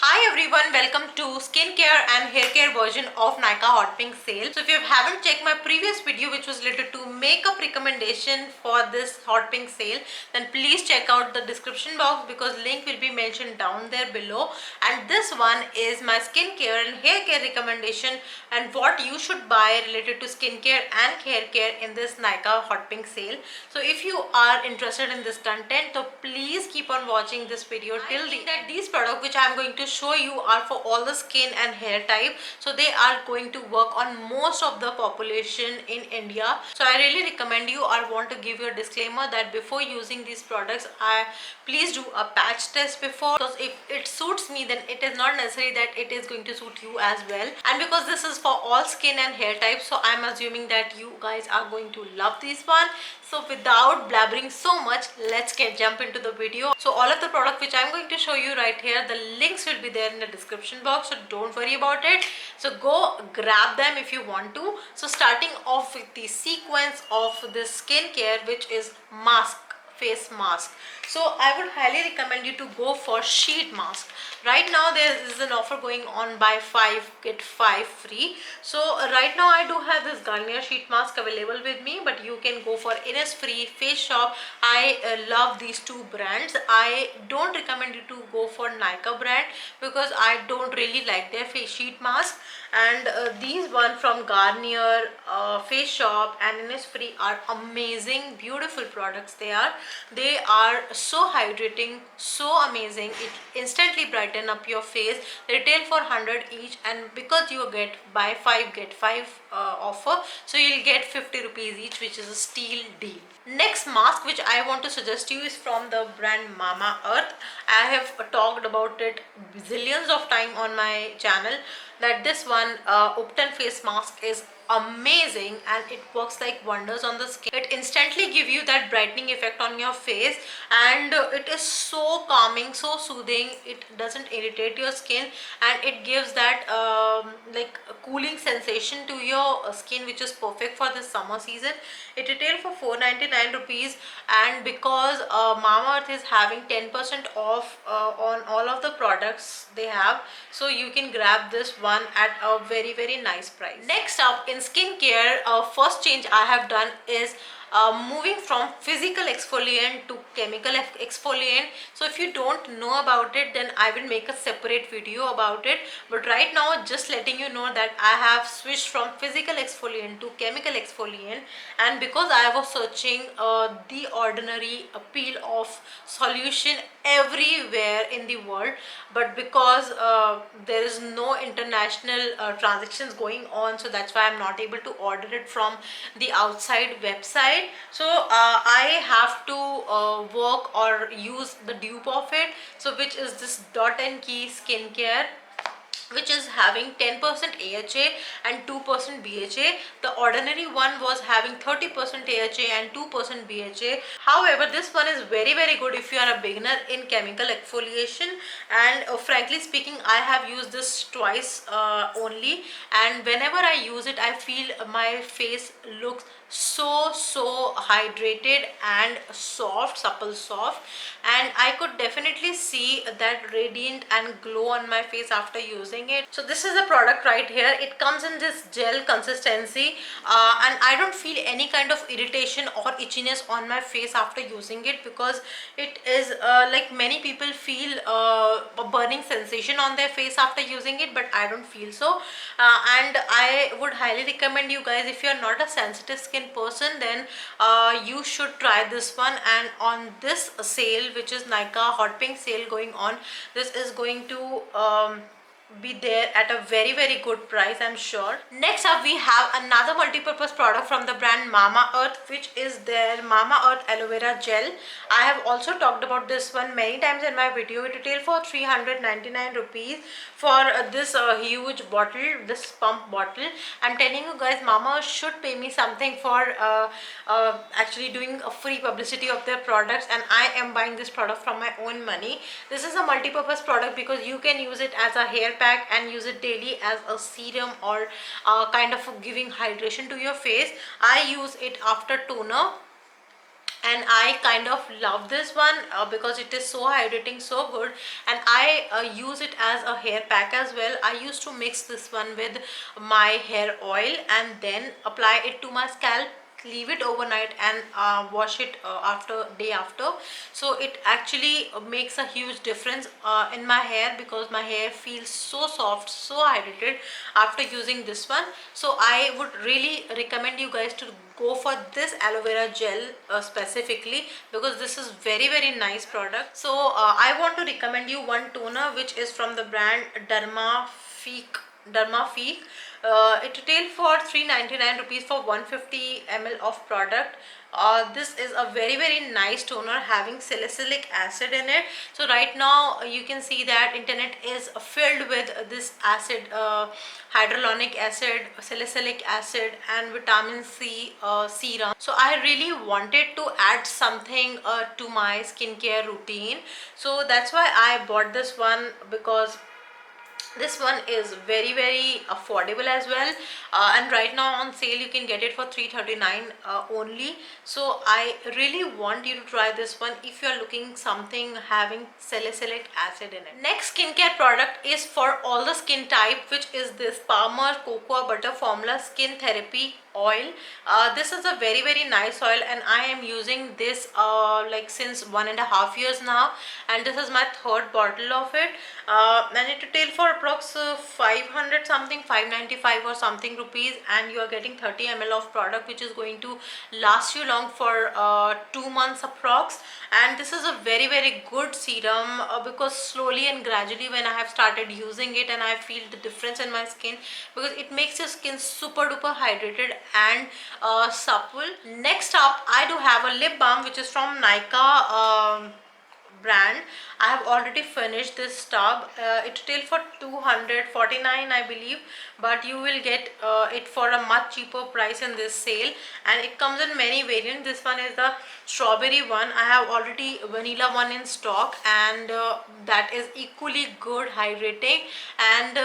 Hi everyone, welcome to skincare and hair care version of Nykaa Hot Pink sale. So if you haven't checked my previous video which was related to makeup recommendation for this Hot Pink sale, then please check out the description box because link will be mentioned down there below. And this one is my skincare and hair care recommendation and what you should buy related to skincare and hair care in this Nykaa Hot Pink sale. So if you are interested in this content, so please keep on watching this video till the end. That these products which I am going to show you are for all the skin and hair type, so they are going to work on most of the population in India. So I really recommend you or want to give you a disclaimer that before using these products, I please do a patch test before, because if it suits me then it is not necessary that it is going to suit you as well. And because this is for all skin and hair types, so I'm assuming that you guys are going to love this one. So without blabbering so much, let's jump into the video. So all of the product which I'm going to show you right here, the links will be there in the description box, so don't worry about it. So go grab them if you want to. So starting off with the sequence of this skincare, which is face mask. So I would highly recommend you to go for sheet mask. Right now there is an offer going on, buy 5 get 5 free. So right now I do have this Garnier sheet mask available with me, but you can go for Innisfree, Face Shop. I love these two brands. I don't recommend you to go for Nykaa brand because I don't really like their face sheet mask. And these one from Garnier, Face Shop and Innisfree are amazing, beautiful products. They are so hydrating, so amazing. It instantly brighten up your face. Retail for 100 each, and because you get buy 5 get 5 offer, so you'll get 50 rupees each, which is a steal deal. Next mask which I want to suggest you is from the brand Mama Earth. I have talked about it zillions of time on my channel that this one Upton face mask is amazing and it works like wonders on the skin. It instantly give you that brightening effect on your face, and it is so calming, so soothing. It doesn't irritate your skin, and it gives that like a cooling sensation to your skin, which is perfect for this summer season. It retail for 499 rupees, and because Mama Earth is having 10% off on all of the products they have, so you can grab this one at a very nice price. Next up in skincare, first change I have done is moving from physical exfoliant to chemical exfoliant. So if you don't know about it, then I will make a separate video about it, but right now just letting you know that I have switched from physical exfoliant to chemical exfoliant. And because I was searching the ordinary peel off solution everywhere in the world, but because there is no international transactions going on, so that's why I'm not able to order it from the outside website. So I have to work or use the dupe of it, so which is this Dot and Key skincare, which is having 10% AHA and 2% BHA. The ordinary one was having 30% AHA and 2% BHA. However, this one is very good if you are a beginner in chemical exfoliation. And frankly speaking, I have used this twice only, and whenever I use it, I feel my face looks so hydrated and supple soft, and I could definitely see that radiant and glow on my face after using it. So this is the product right here. It comes in this gel consistency, and I don't feel any kind of irritation or itchiness on my face after using it, because it is like many people feel a burning sensation on their face after using it, but I don't feel so. And I would highly recommend you guys, if you are not a sensitive skin person, then you should try this one. And on this sale, which is Nykaa Hot Pink sale going on, this is going to be there at a very good price, I'm sure. Next up, we have another multi-purpose product from the brand Mama Earth, which is their Mama Earth Aloe Vera Gel. I have also talked about this one many times in my video. It retail for 399 rupees for this huge bottle, this pump bottle. I'm telling you guys, Mama Earth should pay me something for actually doing a free publicity of their products, and I am buying this product from my own money. This is a multi-purpose product because you can use it as a hair pack and use it daily as a serum or kind of giving hydration to your face. I use it after toner, and I kind of love this one because it is so hydrating, so good. And I use it as a hair pack as well. I used to mix this one with my hair oil and then apply it to my scalp, leave it overnight, and wash it after day after. So it actually makes a huge difference in my hair, because my hair feels so soft, so hydrated after using this one. So I would really recommend you guys to go for this aloe vera gel specifically, because this is very nice product. So I want to recommend you one toner which is from the brand Dermafique. It retail for 399 rupees for 150 ml of product. This is a very nice toner having salicylic acid in it. So right now you can see that internet is filled with this acid, hyaluronic acid, salicylic acid, and vitamin C serum. So I really wanted to add something to my skincare routine, so that's why I bought this one, because this one is very affordable as well, and right now on sale you can get it for 339 only. So I really want you to try this one if you are looking something having salicylic acid in it. Next skincare product is for all the skin type, which is this Palmer Cocoa Butter Formula Skin Therapy Oil. This is a very nice oil, and I am using this like since 1.5 years now, and this is my third bottle of it, and it retail for approx 500 something, 595 or something rupees, and you are getting 30 ml of product, which is going to last you long for 2 months approx. And this is a very good serum, because slowly and gradually when I have started using it, and I feel the difference in my skin, because it makes your skin super duper hydrated and supple. Next up, I do have a lip balm which is from Nykaa brand. I have already finished this tub. It retail for 249 I believe, but you will get it for a much cheaper price in this sale, and it comes in many variants. This one is the strawberry one. I have already vanilla one in stock, and that is equally good, hydrating, and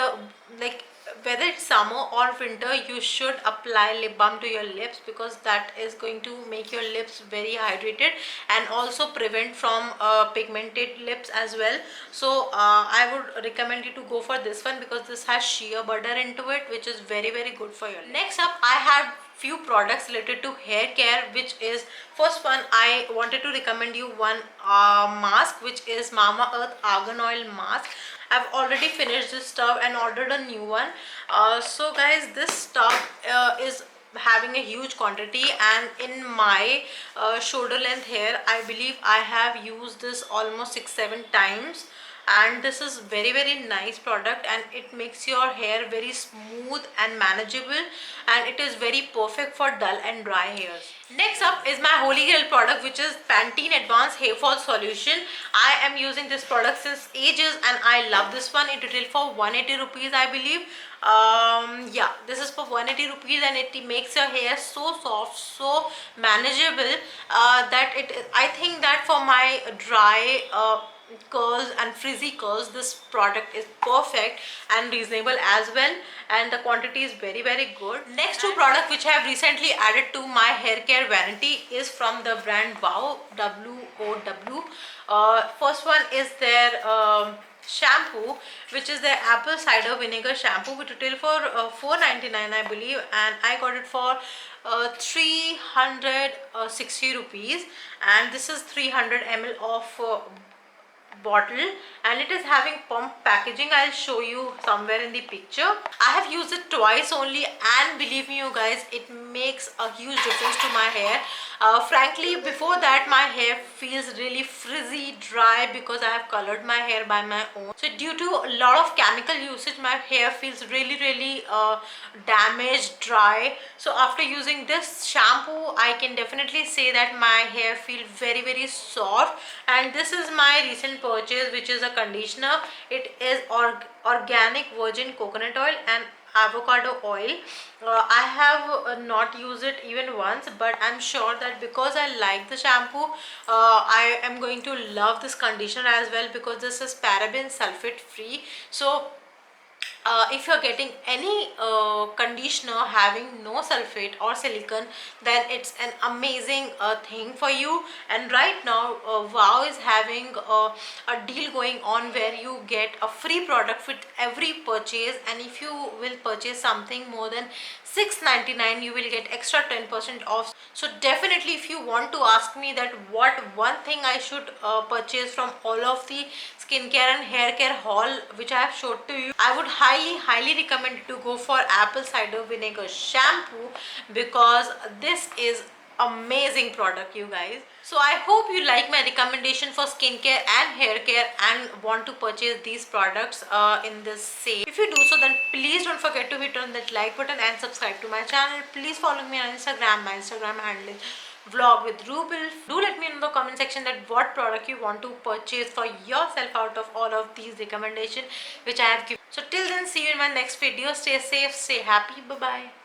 like whether it's summer or winter, you should apply lip balm to your lips, because that is going to make your lips very hydrated and also prevent from pigmented lips as well. So I would recommend you to go for this one, because this has shea butter into it, which is very good for your lips. Next up, I have few products related to hair care, which is, first one, I wanted to recommend you one mask, which is Mamaearth Argan Oil Mask. I've already finished this tub and ordered a new one. So guys, this tub is having a huge quantity, and in my shoulder length hair, I believe I have used this almost 6-7 times, and this is very nice product, and it makes your hair very smooth and manageable, and it is very perfect for dull and dry hairs. Next up is my holy grail product, which is Pantene Advanced Hair Fall Solution. I am using this product since ages, and I love this one. It retail for 180 rupees I believe. Yeah, this is for 180 rupees, and it makes your hair so soft, so manageable, that I think that for my dry curls and frizzy curls, this product is perfect and reasonable as well, and the quantity is very good. Next two products which I have recently added to my hair care vanity is from the brand WOW, WOW. First one is their shampoo, which is their apple cider vinegar shampoo, which retail for 499 I believe, and I got it for 360 rupees, and this is 300 ml of bottle, and it is having pump packaging. I'll show you somewhere in the picture. I have used it twice only, and believe me you guys, it makes a huge difference to my hair. Frankly, before that my hair feels really frizzy, dry, because I have colored my hair by my own. So due to a lot of chemical usage, my hair feels really damaged, dry. So after using this shampoo, I can definitely say that my hair feels very soft. And this is my recent purchase, which is a conditioner. It is organic virgin coconut oil and avocado oil. I have not used it even once, but I'm sure that because I like the shampoo, I am going to love this conditioner as well, because this is paraben sulfate free. So if you're getting any conditioner having no sulfate or silicone, then it's an amazing thing for you. And right now Wow is having a deal going on where you get a free product with every purchase, and if you will purchase something more than 6.99, you will get extra 10% off. So definitely, if you want to ask me that what one thing I should purchase from all of the skincare and hair care haul which I have showed to you, I would highly recommend you to go for apple cider vinegar shampoo, because this is amazing product, you guys. So I hope you like my recommendation for skincare and hair care and want to purchase these products in this sale. If you do so, then please don't forget to hit on that like button and subscribe to my channel. Please follow me on Instagram. My Instagram handle is vlog with Rubil. Do let me know in the comment section that what product you want to purchase for yourself out of all of these recommendations which I have given. So till then, see you in my next video. Stay safe, stay happy. Bye bye.